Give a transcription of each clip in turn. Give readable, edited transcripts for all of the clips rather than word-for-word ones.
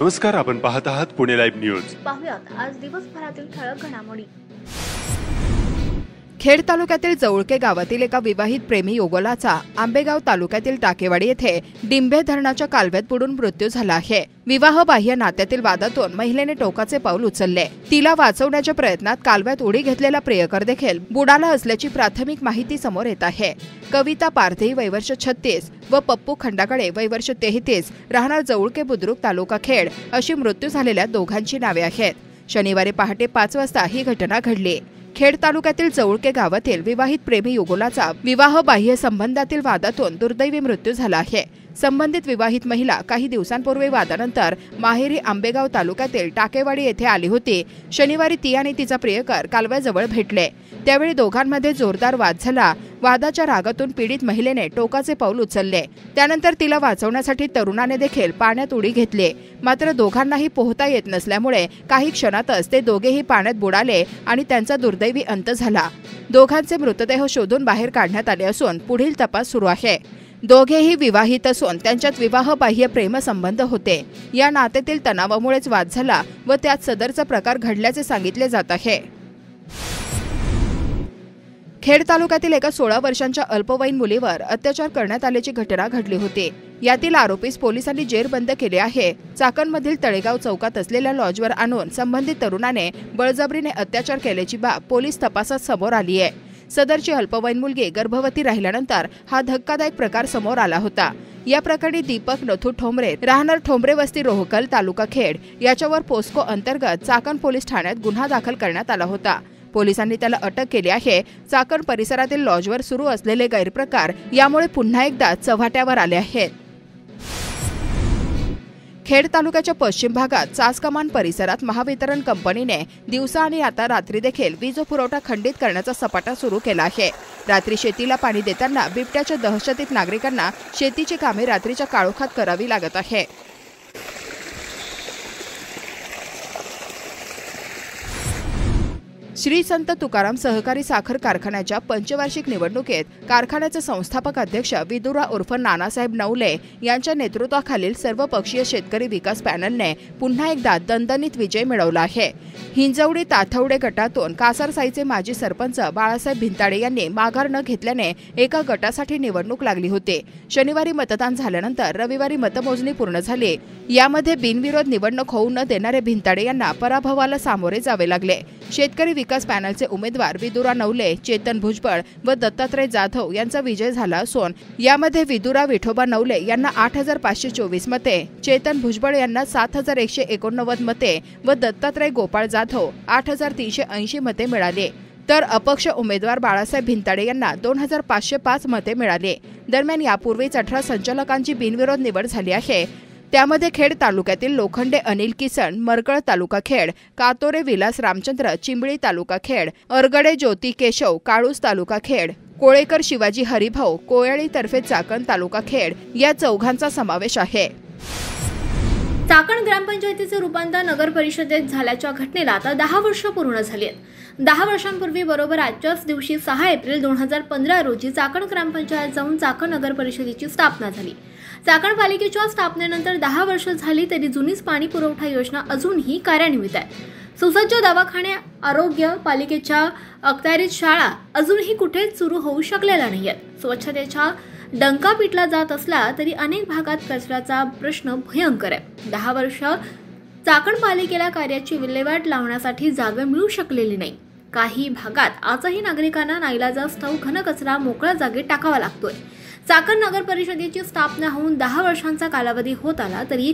नमस्कार, आपण पाहत आहात पुणे लाईव्ह न्यूज। पाहुयात आज दिवसभरातील ठळक घडामोडी। खेड तालुक्यातील जवळके गावातील एका विवाहित प्रेमी युगलाचा आंबेगाव तालुक्यातील टाकेवाडी येथे डिंभे धरणाच्या कालव्यात बुडून मृत्यू झाला आहे। विवाहबाह्य नात्यातील वादातून महिलेने टोकाचे पाऊल उचलले। तिला वाचवण्याच्या प्रयत्नात कालव्यात उडी घेतलेला प्रियकर देखील बुडाला असल्याची प्राथमिक माहिती समोर येत आहे। कविता पारधी वय वर्ष 36 व पप्पू खंडाकडे वय वर्ष 33 राहणार जवळके बुद्रुक तालुका खेड अशी मृत्यू झालेल्या दोघांची नावे आहेत। शनिवारी पहाटे 5 वाजता ही घटना घडली। खेड तालुक्यातील जवळके गावातील विवाहित प्रेमी युगलाचा विवाहबाह्य संबंधातील वादातून दुर्दैवी मृत्यू झाला आहे। संबंधित विवाहित महिला काही दिवसांपूर्वी वादानंतर माहेरी आंबेगाव तालुक्यातील टाकेवाडी येथे आली होती। शनिवारी ती आणि तिचा प्रियकर कालव्याजवळ भेटले, त्यावेळी दोघांमध्ये जोरदार वाद झाला। वादाच्या रागातून पीडित महिलेने टोकाचे पाऊल उचलले। त्यानंतर तिला वाचवण्यासाठी तरुणाने देखील पाण्यात उडी घेतली, मात्र दोघांनाही पोहता येत नसल्यामुळे काही क्षणातच ते दोघेही पाण्यात बुडाले आणि त्यांचा दुर्दैवी अंत झाला। दोघांचे मृतदेह शोधून बाहेर काढण्यात आले असून पुढील तपास सुरू आहे। दोघेही विवाहित असून त्यांच्यात विवाहबाह्य प्रेमसंबंध होते। या नात्यातील तणावामुळेच वाद झाला व त्यात सदरचा प्रकार घडल्याचे सांगितले जात आहे। खेड तालुक्यातील एका 16 वर्षांच्या अल्पवयीन मुलीवर अत्याचार करण्यात आल्याची घटना घडली होती। यातील आरोपीस पोलिसांनी जेरबंद केले आहे। चाकणमधील तळेगाव चौकात असलेल्या लॉजवर आणून संबंधित तरुणाने बळजबरीने अत्याचार केल्याची बाब पोलीस तपासात समोर आली आहे। सदरची अल्पवयीन मुलगी गर्भवती राहिल्यानंतर हा धक्कादायक प्रकार समोर आला होता। या प्रकरणी दीपक नथू ठोंबरे राहणार ठोंबरे वस्ती रोहकल तालुका खेड याच्यावर पोस्को अंतर्गत चाकण पोलीस ठाण्यात गुन्हा दाखल करण्यात आला होता। पोलिसांनी त्याला अटक केली आहे। चाकण परिसरातील लॉजवर सुरू असलेले गैरप्रकार यामुळे पुन्हा एकदा चव्हाट्यावर आले आहेत। खेड तालुक्याच्या पश्चिम भागात चासकमान परिसरात महावितरण कंपनीने दिवसा आणि आता रात्री देखील वीज पुरवठा खंडित करण्याचा सपाटा सुरू केला आहे। रात्री शेतीला पाणी देताना बिबट्याच्या दहशतीत नागरिकांना शेतीची कामे रात्रीच्या काळोखात करावी लागत आहे। श्री संत तुकाराम सहकारी साखर कारखान्याच्या पंचवार्षिक निवडणुकीत कारखान्याचे संस्थापक अध्यक्ष विदुरा उर्फ नानासाहेब नवले यांच्या नेतृत्वाखालील सर्वपक्षीय शेतकरी विकास पॅनलने पुन्हा एकदा दणदणीत विजय मिळवला आहे। हिंजवडी ताथवडे गटातून कासारसाईचे माजी सरपंच बाळासाहेब भिंताडे यांनी माघार न घेतल्याने एका गटासाठी निवडणूक लागली होती। शनिवारी मतदान झाल्यानंतर रविवारी मतमोजणी पूर्ण झाली। यामध्ये बिनविरोध निवडणूक होऊ न देणारे भिंताडे यांना पराभवाला सामोरे जावे लागले। शेतकरी विकास पॅनलचे उमेदवार विदुरा नवले, चेतन भुजबळ व दत्तात्रय जाधव यांचा विजय झाला असून यामध्ये विदुरा विठोबा नवले यांना 8524 मते, चेतन भुजबळ यांना 7189 मते व दत्तात्रय गोपाळ जाधव 8380 मते मिळाली। तर अपक्ष उमेदवार बाळासाहेब भिंताडे यांना 2505 मते मिळाली। दरम्यान यापूर्वीच 18 संचालकांची बिनविरोध निवड झाली आहे। त्यामध्ये खेड तालुक्यातील लोखंडे अनिल किसन, मरकळ तालुका खेड, कातोरे विलास रामचंद्र, चिंबळी तालुका खेड, अरगडे ज्योती केशव, काळूस तालुका खेड, कोळेकर शिवाजी हरिभाऊ, कोयळी तर्फे चाकण तालुका खेड या चौघांचा समावेश आहे। चाकण ग्रामपंचायतीचे रूपांतर नगर परिषदेत झाल्याच्या घटनेला आता 10 वर्ष पूर्ण झाली आहेत। 10 वर्षांपूर्वी बरोबर आजच्याच दिवशी 6 एप्रिल 2015 रोजी चाकण ग्रामपंचायत जाऊन चाकण नगर परिषदेची स्थापना झाली। चाकण पालिकेच्या स्थापनेनंतर 10 वर्ष झाली तरी जुनीच पाणी पुरवठा योजना अजूनही कार्यान्वित आहे। सुसज्ज दवाखाने, आरोग्य, पालिकेच्या अखत्यारीत शाळा अजूनही कुठेच सुरू होऊ शकलेल्या नाहीयेत। स्वच्छतेच्या डंका पिटला जात असला तरी अनेक भागात कचऱ्याचा प्रश्न भयंकर आहे। 10 वर्ष चाकण पालिकेला कार्याची विल्हेवाट लावण्यासाठी जागा मिळू शकलेली नाही। काही भागात आजही नागरिकांना नाईलाजास्तव घनकचरा मोकळ्या जागेत टाकावा लागतोय। चाकण नगर परिषदेची स्थापना होऊन 10 वर्षांचा कालावधी होत आला तरी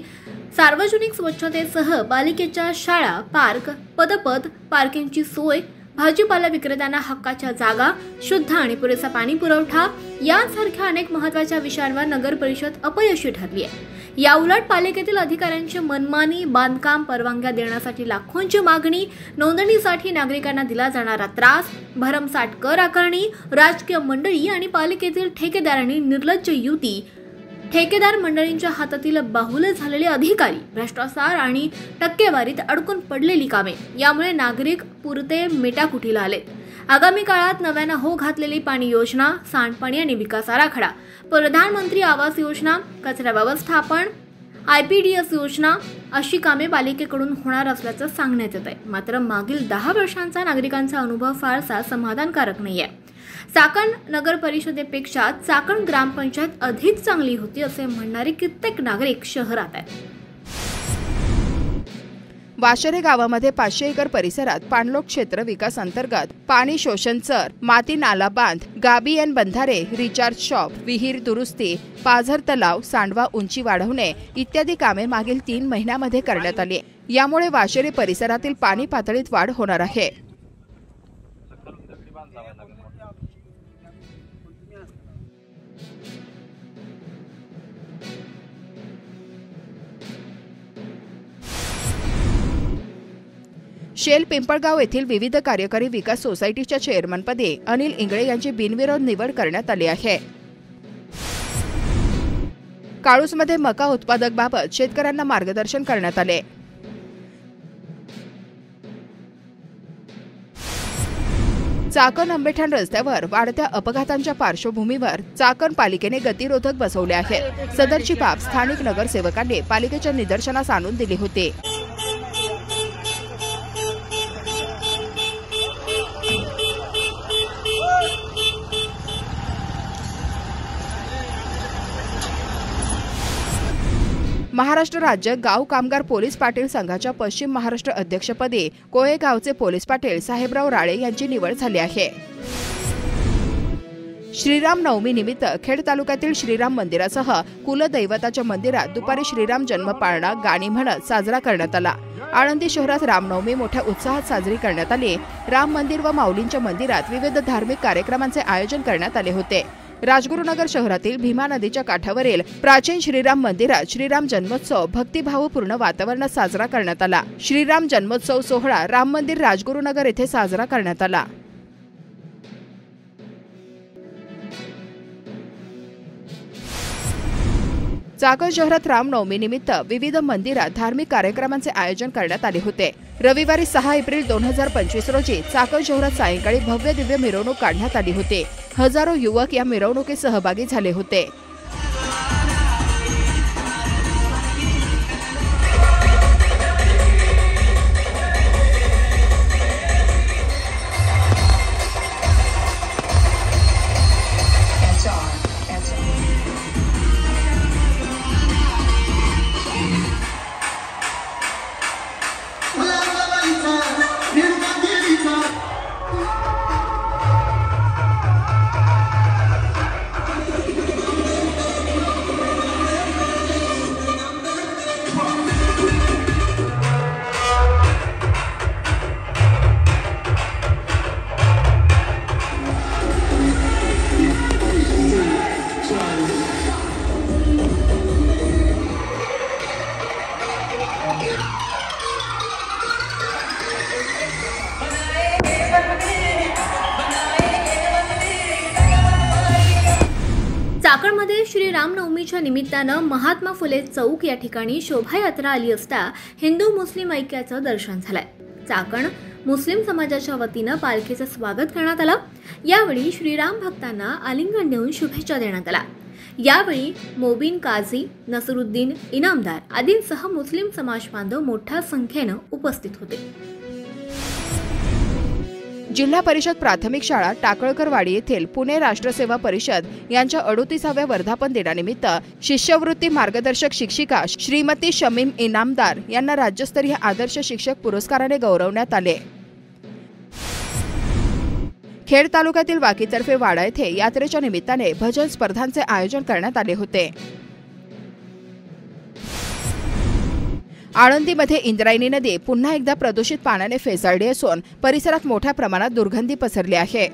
सार्वजनिक स्वच्छतेसह पालिकेच्या शाळा, पार्क, पदपथ, पार्किंगची सोय, भाजीपाला विक्रेत्यांना हक्काच्या जागा, शुद्ध आणि पुरेसा पाणी पुरवठा यांसारख्या अनेक महत्त्वाच्या विषयांवर नगर परिषद अपयशी ठरली आहे। या उलट पालिकेतील अधिकाऱ्यांची मनमानी, बांधकाम परवानग्या देण्यासाठी लाखोंची मागणी, नोंदणीसाठी नागरिकांना दिला जाणारा त्रास, भरमसाठ कर आकारणी, राजकीय मंडळी आणि पालिकेतील ठेकेदारांनी निर्लज्ज युती, ठेकेदार मंडळींच्या हातातील बाहुले झालेले अधिकारी, भ्रष्टाचार आणि टक्केवारीत अडकून पडलेली कामे यामुळे नागरिक पुरते मेटाकुटीला आले। आगामी काळात नव्यानं हो घातलेली पाणी योजना, सांडपाणी आणि विकास आराखडा, प्रधानमंत्री आवास योजना, कचरा व्यवस्थापन IPDS योजना अशी कामे पालिकेकडून होणार असल्याचं सांगण्यात येत आहे. मात्र मागील 10 वर्षांचा नागरिकांचा अनुभव फारसा समाधानकारक नाहीये. चाकण नगर परिषदेपेक्षा चाकण ग्रामपंचायत अधिक चांगली होती असे म्हणणारे कित्येक नागरिक शहरात आहेत. वाशरे गावामध्ये 500 एकर परिसरात पाणलोट क्षेत्र विकास अंतर्गत पाणी शोषण चर, माती नाला बांध, गाबियन बंधारे, रिचार्ज शॉप, विहीर दुरुस्ती, पाझर तलाव, सांडवा उंची वाढवणे इत्यादी कामे मागील 3 महिन्यामध्ये करण्यात आली. यामुळे वाशरे परिसरातील पाणी पातळीत वाढ होणार आहे. शेल पिंपळगाव येथील विविध कार्यकारी विकास सोसायटीच्या चेअरमनपदी अनिल इंगळे यांची बिनविरोध निवड करण्यात आली आहे. काळूसमध्ये मका उत्पादकाबाबत शेतकऱ्यांना मार्गदर्शन करण्यात आले. चाकण आंबेठाण रस्त्यावर वाढत्या अपघातांच्या पार्श्वभूमीवर चाकण पालिकेने गतिरोधक बसवले आहेत. सदरची बाब स्थानिक नगरसेवकांनी पालिकेच्या निदर्शनास आणून दिली होती. महाराष्ट्र राज्य गाव कामगार पोलीस पाटील संघाच्या पश्चिम महाराष्ट्र अध्यक्षपदी कोळेगावचे पोलीस पाटील साहेबराव राळे यांची निवड झाली आहे. श्रीराम नवमी निमित्त खेड तालुक्यातील श्रीराम मंदिरासह कुलदैवताच्या मंदिरात दुपारी श्रीराम जन्म पाळणा गाणी म्हणत साजरा करण्यात आला. आळंदी शहरात रामनवमी मोठ्या उत्साहात साजरी करण्यात आली. राम मंदिर व माऊलींच्या मंदिरात विविध धार्मिक कार्यक्रमांचे आयोजन करण्यात आले होते. राजगुरुनगर शहरातील भीमा नदीच्या काठावरील प्राचीन श्रीराम मंदिरात श्रीराम जन्मोत्सव भक्तिभावपूर्ण वातावरणात साजरा करण्यात आला. श्रीराम जन्मोत्सव सोहळा राम मंदिर राजगुरुनगर येथे साजरा करण्यात आला. चाकण शहरात रामनवमी निमित्त विविध मंदिरात धार्मिक कार्यक्रमांचे आयोजन करण्यात आले होते. रविवारी 6 एप्रिल 2025 रोजी चाकण शहरात सायंकाळी भव्य दिव्य मिरवणूक काढण्यात आली होती. हजारो युवक या मिरवणुकीत सहभागी झाले होते. चाकणमध्ये श्री रामनवमीच्या निमित्तानं महात्मा फुले चौक या ठिकाणी शोभायात्रा आली असता हिंदू मुस्लिम ऐक्याचं दर्शन झालंय. चाकण मुस्लिम समाजाच्या वतीनं पालखीचं स्वागत करण्यात आलं. यावेळी श्रीराम भक्तांना आलिंगन देऊन शुभेच्छा देण्यात आल्या. यावेळी मोबिन काझी, नसरुद्दीन इनामदार आदींसह मुस्लिम समाज बांधव मोठ्या संख्येनं उपस्थित होते. जिल्हा परिषद प्राथमिक शाळा टाकळकरवाडी येथील पुणे राष्ट्रसेवा परिषद यांच्या 38व्या वर्धापन दिनानिमित्त शिष्यवृत्ती मार्गदर्शक शिक्षिका श्रीमती शमीम इनामदार यांना राज्यस्तरीय आदर्श शिक्षक पुरस्काराने गौरवण्यात आले. खेड तालुक्यातील वाकीतर्फे वाडा येथे यात्रेच्या निमित्ताने भजन स्पर्धांचे आयोजन करण्यात आले होते. आळंदीमध्ये इंद्रायणी नदी पुन्हा एकदा प्रदूषित पाण्याने फेसाळली असून परिसरात मोठ्या प्रमाणात दुर्गंधी पसरली आहे.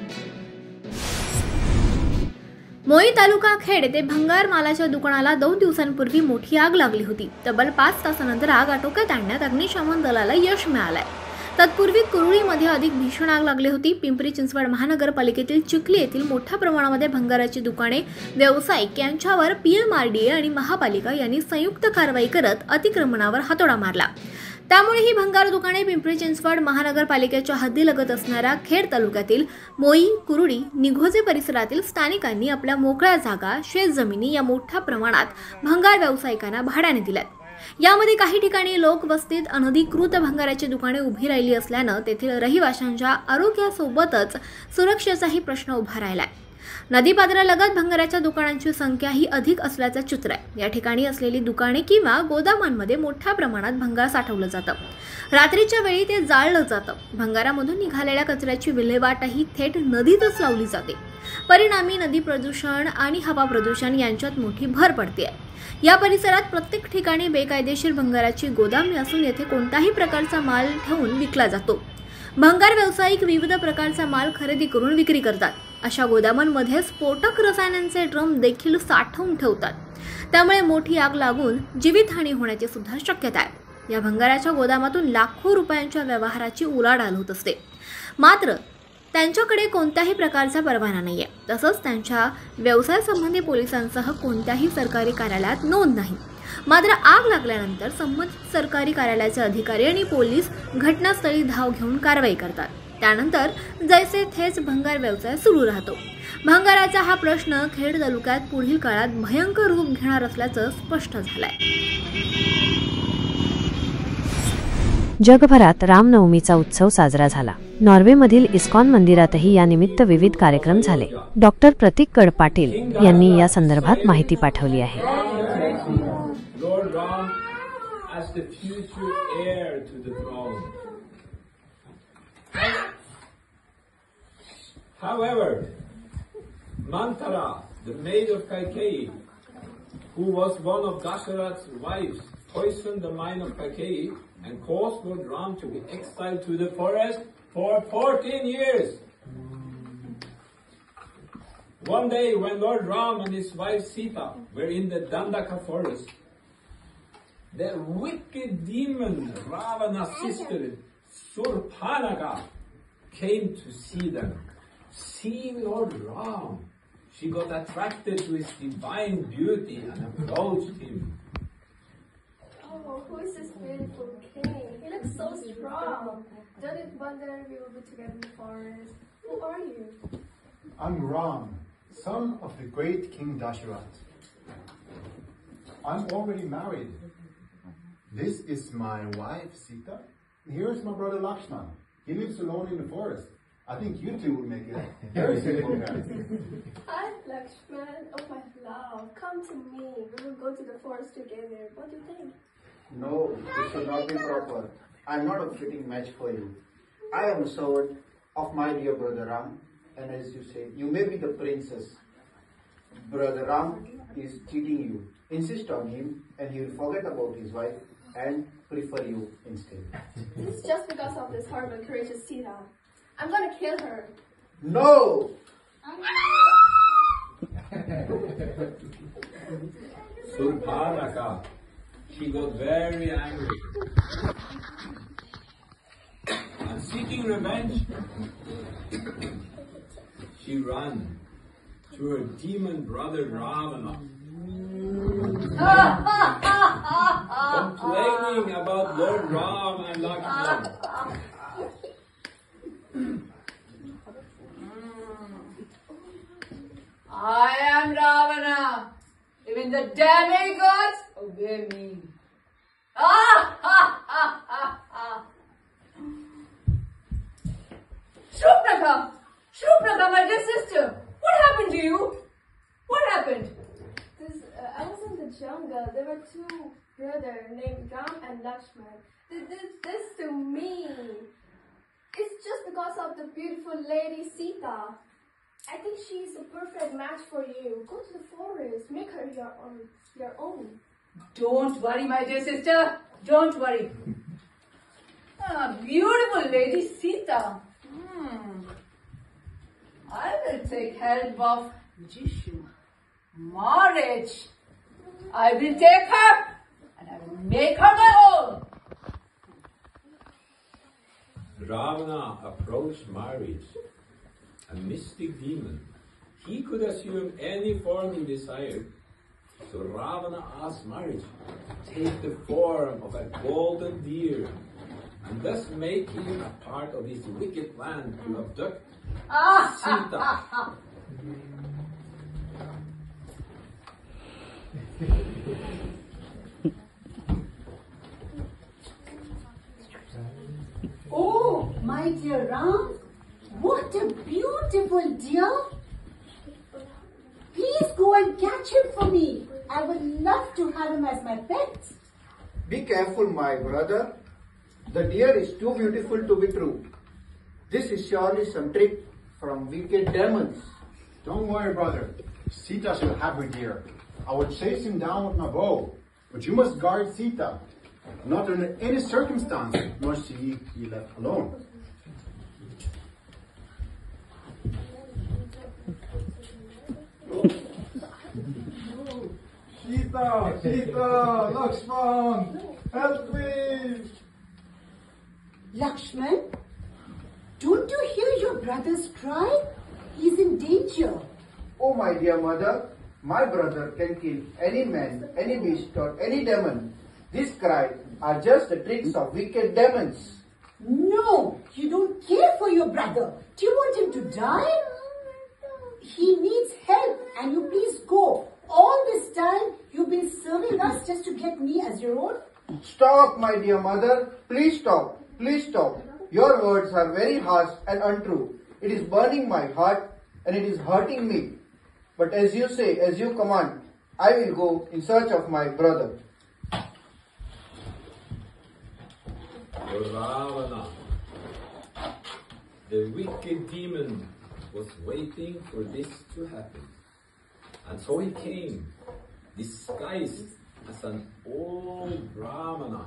मोई तालुका खेड येथे भंगार मालाच्या दुकानाला 2 दिवसांपूर्वी मोठी आग लागली होती. तब्बल 5 तासानंतर आग आटोक्यात आणण्यात अग्निशमन दलाला यश मिळालंय. तत्पूर्वी कुरुळीमध्ये अधिक भीषण आग लागली होती. पिंपरी चिंचवड महानगरपालिकेतील चिखली येथील मोठ्या प्रमाणामध्ये भंगाराची दुकाने, व्यावसायिक यांच्यावर PMRDA आणि महापालिका यांनी संयुक्त कारवाई करत अतिक्रमणावर हातोडा मारला. त्यामुळे ही भंगार दुकाने पिंपरी चिंचवड महानगरपालिकेच्या हद्दीलगत असणाऱ्या खेड तालुक्यातील मोई, कुरुडी, निघोजे परिसरातील स्थानिकांनी आपल्या मोकळ्या जागा, शेतजमिनी या मोठ्या प्रमाणात भंगार व्यावसायिकांना भाड्याने दिल्यात. यामध्ये काही ठिकाणी लोकवस्तीत अनधिकृत भंगाराची दुकाने उभी राहिली असल्यानं तेथील रहिवाशांच्या आरोग्यासोबतच सुरक्षेचाही प्रश्न उभा राहिलाय. नदीपात्रालगत भंगाराच्या दुकानांची संख्याही अधिक असल्याचं चित्र आहे. या ठिकाणी असलेली दुकाने किंवा गोदामांमध्ये मोठ्या प्रमाणात भंगार साठवलं जातं. रात्रीच्या वेळी ते जाळलं जातं. भंगारामधून निघालेल्या कचऱ्याची विल्हेवाटही थेट नदीतच लावली जाते. परिणामी नदी प्रदूषण आणि हवा प्रदूषण यांच्यात मोठी भर पडते. या परिसरात प्रत्येक ठिकाणी बेकायदेशीर भंगाराची गोदामे असून येथे कोणताही प्रकारचा माल ठेवून विकला जातो. भंगार व्यावसायिक विविध प्रकारचा माल खरेदी करून विक्री करतात. अशा गोदामांमध्ये स्फोटक रसायनांचे ड्रम देखील साठवून ठेवतात. त्यामुळे मोठी आग लागून जीवितहानी होण्याची सुद्धा शक्यता आहे. या भंगाराच्या गोदामातून लाखो रुपयांच्या व्यवहाराची उलाढाल होत असते. मात्र त्यांच्याकडे कोणत्याही प्रकारचा परवाना नाहीये. तसंच त्यांच्या व्यवसायासंबंधी पोलिसांसह कोणत्याही सरकारी कार्यालयात नोंद नाही. मात्र आग लागल्यानंतर संबंधित सरकारी कार्यालयाचे अधिकारी आणि पोलीस घटनास्थळी धाव घेऊन कारवाई करतात. त्यानंतर जैसे थेच भंगार व्यवसाय सुरू राहतो. भंगाराचा हा प्रश्न खेड तालुक्यात पुढील काळात भयंकर रूप घेणार असल्याचं स्पष्ट झालंय. जगभरात रामनवमीचा उत्सव साजरा झाला. नॉर्वेमधील इस्कॉन मंदिरातही यानिमित्त विविध कार्यक्रम झाले. डॉक्टर प्रतीक गड पाटील यांनी या संदर्भात माहिती पाठवली आहे. However, Manthara, the maid of Kaikeyi, who was one of Dasharath's wives, poisoned the mind of Kaikeyi and caused Lord Ram to be exiled to the forest for 14 years. One day, when Lord Ram and his wife Sita were in the Dandaka forest, the wicked demon Ravana's sister Surpanaka came to see them. Seeing Lord Ram, she got attracted to his divine beauty and approached him. Oh, who is this beautiful king? He looks so strong. Don't it wonder we will be together in the forest? Who are you? I'm Ram, son of the great King Dasharath. I'm already married. This is my wife Sita. Here's my brother Lakshman. He lives alone in the forest. I think you two will make it very simple marriage. Hi, Lakshman. Oh, my love. Come to me. We will go to the forest together. What do you think? No, this should not be proper. I'm not a fitting match for you. I am a servant of my dear brother Ram, and as you say, you may be the princess. Brother Ram is cheating you. Insist on him, and he will forget about his wife and prefer you instead. This is just because of this horrible, courageous Sita. I'm gonna kill her. No! Surpanaka, she got very angry. And seeking revenge, she ran to her demon brother Ravana, complaining about Lord Ram and Lakshman. I am Ravana. Even the demigods obey me. Shrupanaka, my dear sister, what happened to you? What happened? I was in the jungle. There were two brothers named Ram and Lakshman. They did this to me. It's just because of the beautiful lady Sita. I think she's a perfect match for you. Go to the forest. Make her your own. Don't worry, my dear sister. Don't worry. Beautiful lady Sita. I will take help of Jishu. Marriage. I will take her and I will make her my own. Ravana approached marriage. A mystic demon. He could assume any form he desired. So Ravana asked marriage to take the form of a golden deer and thus make him a part of his wicked plan to abduct Sita. my dear Ram. What a beautiful deer. Please go and catch him for me. I would love to have him as my pet. Be careful, my brother. The deer is too beautiful to be true. This is surely some trick from wicked demons. Don't worry, brother. Sita shall have her deer. I will chase him down with my bow. But you must guard Sita. Not under any circumstance must she be left alone. Sita, Sita, Lakshman, help me! Lakshman, don't you hear your brother's cry? He's in danger. Oh, my dear mother, my brother can kill any man, any beast, or any demon. These cries are just the tricks of wicked demons. No, you don't care for your brother. Do you want him to die? He needs help, and you please go. All this time, you've been serving us just to get me as your own? Stop, my dear mother. Please stop. Please stop. Your words are very harsh and untrue. It is burning my heart and it is hurting me. But as you say, as you command, I will go in search of my brother. Ravana, the wicked demon, was waiting for this to happen. And so he came, disguised as an old Brahmana,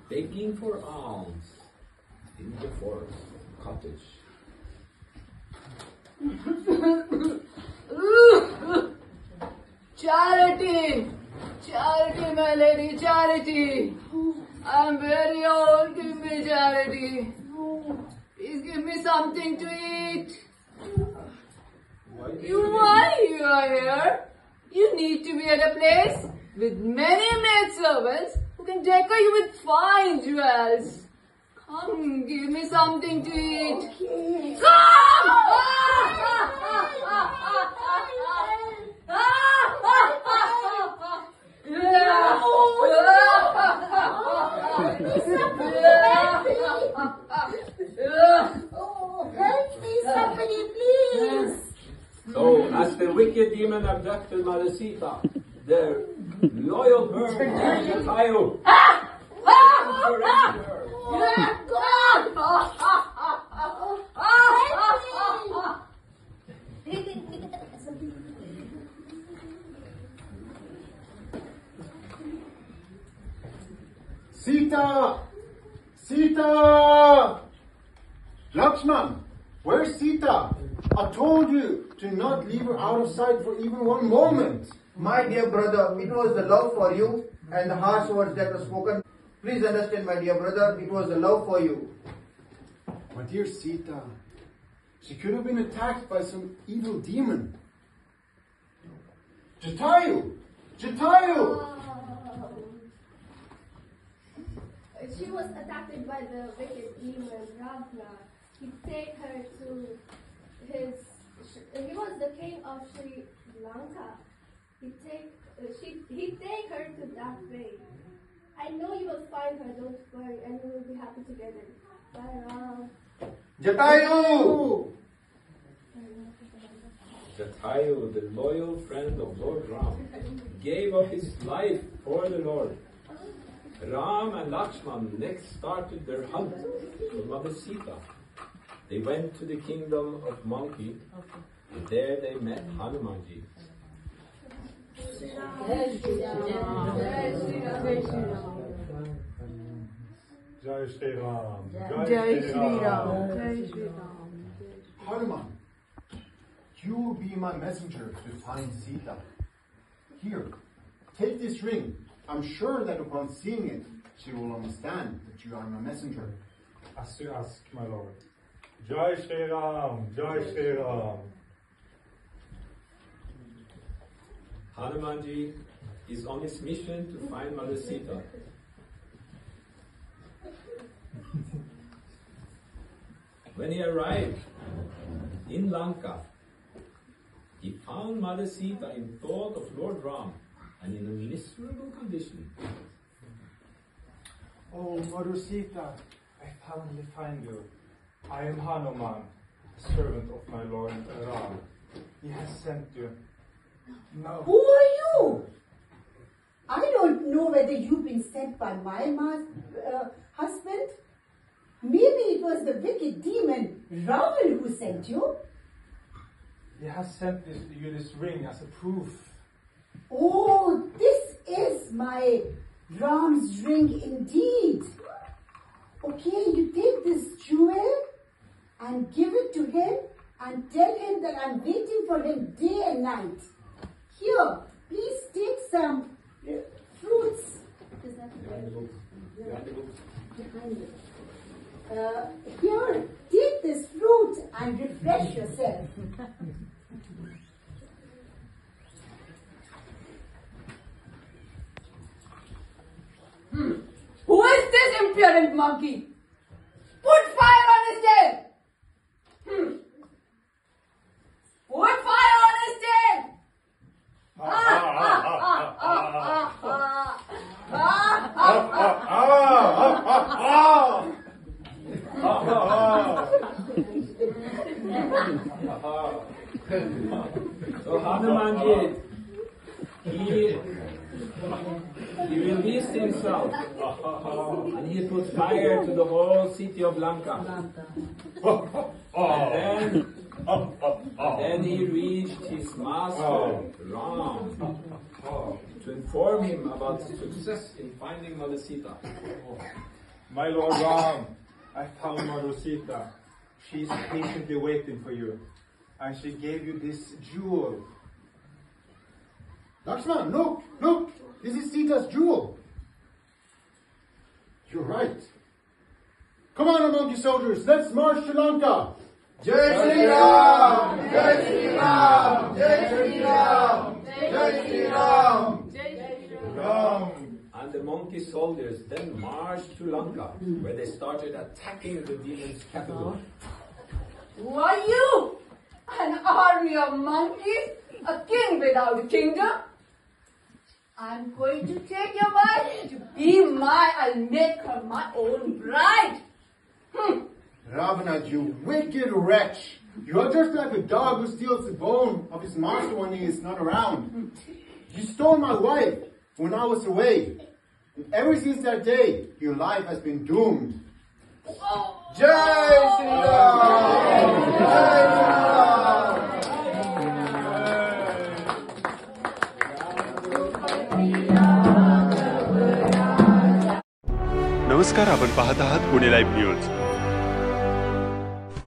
begging for alms in the forest cottage. Charity! Charity, my lady, charity! I'm very old, give me charity. Please give me something to eat. Why you are here? You need to be at a place with many maidservants who can decorate you with fine jewels. Come, give me something to eat. Okay. Oh, help me, somebody, please. So, as the wicked demon abducted Mother Sita, their loyal bird, Jatayu, Sita! Sita! Lakshman, where's Sita? I told you to not leave her out of sight for even one moment. My dear brother, it was the love for you and the harsh words that were spoken. Please understand, my dear brother, it was the love for you. My dear Sita, she could have been attacked by some evil demon. Jatayu! Jatayu! She was attacked by the wicked demon Ravana. He take her to he was the king of Sri Lanka. He take her to that way. I know you will find her, don't worry, and we will be happy together. Bye, Ram. Jatayu! Jatayu, the loyal friend of Lord Ram, gave up his life for the Lord. Ram and Lakshman next started their hunt for Mother Sita. They went to the kingdom of Monkey, and there they met Hanumanji. Jai Shri Ram. Jai Shri Ram. Jai Shri Ram. Hanuman, you will be my messenger to find Sita. Here, take this ring. I'm sure that upon seeing it, she will understand that you are my messenger. As you ask, my lord. Jai Shri Ram. Jai Shri Ram. Hanumanji is on his mission to find Mother Sita. When he arrived in Lanka, he found Mother Sita in thought of Lord Ram and in a miserable condition. Oh, Mother Sita, I finally find you. I am Hanuman, servant of my Lord Ram. He has sent you. Now, Who are you? I don't know whether you've been sent by my husband. Maybe it was the wicked demon Ravan who sent you. he has sent you this ring as a proof. Oh, this is my Ram's ring indeed. Okay, you take this jewel and give it to him and tell him that I'm waiting for him day and night. Here, please take some fruits. Is that here, take this fruit and refresh yourself. Who is this impudent monkey? Put fire on his tail! Put fire on his tail! So Hanuman did. He released himself and he put fire to the whole city of Lanka. And then he reached his master, Ram, to inform him about success in finding Mother Sita. My Lord Ram, I found Mother Sita. She is patiently waiting for you. And she gave you this jewel. Lakshman, look! This is Sita's jewel. You're right. Come on, among you soldiers, let's march to Lanka. Jai Shri Ram! Jai Shri Ram! Jai Shri Ram! Jai Shri Ram! Ram. And the monkey soldiers then marched to Lanka, where they started attacking the demon's capital. Who are you? An army of monkeys? A king without a kingdom? I'm going to take your wife to be I'll make her my own bride. Ravana, you wicked wretch! You are just like a dog who steals the bone of his master when he is not around. You stole my wife when I was away. And ever since that day, your life has been doomed. Jai Shri Ram! Jai Shri Ram! नमस्कार, आपण पाहत आहात Pune live news.